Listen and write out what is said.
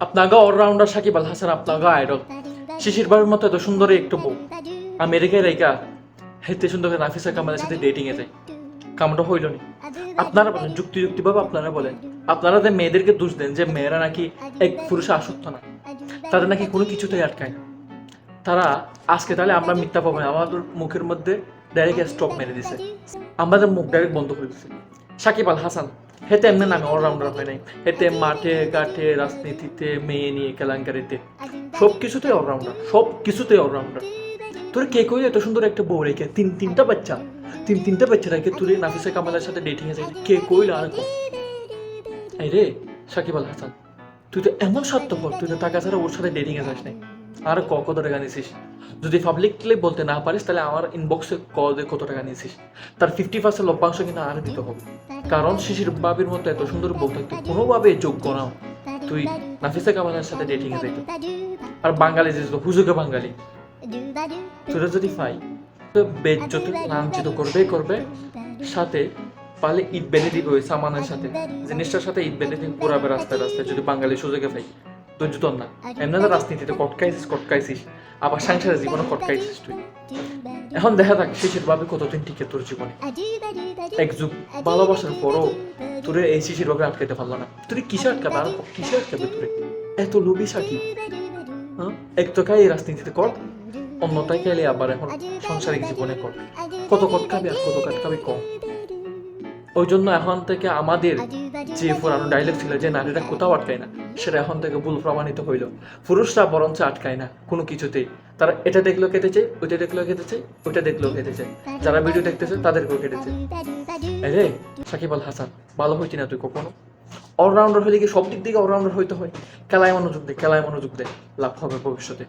আপনাকে অলরাউন্ডার সাকিব আল হাসান, আপনাকে আইডল। শিশির বাবুর মতো এত সুন্দর একটু বউ আমেরিকায় রেখা হেতে সুন্দর করে নাফিসা কামালের সাথে ডেটিং এ যায়, কামটা হইল নি। আপনারা বলেন যুক্তিভাবে, আপনারা বলেন, আপনারা যে মেয়েদেরকে দোষ দেন যে মেয়েরা নাকি এক পুরুষে আসক্ত না, তাদের নাকি কোনো কিছুতেই আটকায় না, তারা আজকে তাহলে আমরা মিথ্যা পাবো না, আমাদের মুখের মধ্যে ডাইরেক্ট স্টপ মেরে দিছে, আমাদের মুখ ডাইরেক্ট বন্ধ করে দিছে। সাকিব আল হাসান হেতে এমনি নামে অলরাউন্ডার হয় নাই, হেতে মাঠে ঘাটে রাজনীতিতে মেয়ে নিয়ে কেলেঙ্কারিতে সব কিছুতেই অলরাউন্ডার, সব কিছুতেই অলরাউন্ডার। তোর কে কই এত সুন্দর একটা বউ রেখে তিনটা বাচ্চা রেখে তুই নাফিসা কামালের সাথে ডেটিং এ যাই, কে কইল আর কো? এই রে সাকিব আল হাসান, তুই তো এমন স্বার্থপর, তুই তো টাকা ছাড়া ওর সাথে ডেটিং এ যাস নাই। আর কত টাকা নিয়েছিস? যদি পাবলিকলি বলতে না পারিস তাহলে আমার ইনবক্সে কত টাকা নিয়েছিস, তার 50% লভ্যাংশ কিনা আর দিতে হবে। কারণ শিশির বাবির মতো এত সুন্দর বউ থাকতে কোনোভাবে যোগ্য নাও তুই নাফিসা কামালের সাথে ডেটিং এ যাইতো। আর বাঙালি যে হুজুকে বাঙালি, তোরা যদি পাই তো বেজ্জত লাঞ্ছিত করবে, সাথে পালে ইট বেঁধে দিবে ওই সামানের সাথে, জিনিসটার সাথে ইট বেঁধে দিবে পুরাবে রাস্তায় যদি বাঙালি সুযোগে পাই। তুই জুতন না এমনি তো রাজনীতিতে কটকাইছিস, আবার সংসারের জীবনে কটকাইছিস তুই। এখন দেখা যাক শিশির ভাবে কতদিন টিকে তোর জীবনে। এক যুগ ভালোবাসার পরও তোরে এই শিশির ভাবে আটকাইতে পারলো না। তুই কিসে আটকাবে, আর কিসে আটকাবে তোরে? এত লোভী সাকিব, হ্যাঁ? এক তো কাই রাজনীতিতে কর, অন্যটাই গেলে আবার এখন সাংসারিক জীবনে কর। কত কটকাবি আর কত কাটকাবি কম। ওই জন্য এখন থেকে আমাদের যে পুরানো ডায়লগ ছিল যে নারীরা কোথাও আটকায় না, সেটা এখন থেকে ভুল প্রমাণিত হইল। পুরুষরা বরঞ্চ আটকায় না কোনো কিছুতেই, তারা এটা দেখলেও খেতে চায়, ওইটা দেখলেও খেতে চায়, ওইটা দেখলেও খেতে চায়, যারা ভিডিও দেখতেছে তাদেরকেও খেতেছে। রে সাকিব আল হাসান, ভালো হইতি না তুই কখনো। অলরাউন্ডার হইলে কি সব দিক থেকে অলরাউন্ডার হইতে হয়? খেলায় মনোযোগ দে, লাভ হবে ভবিষ্যতে।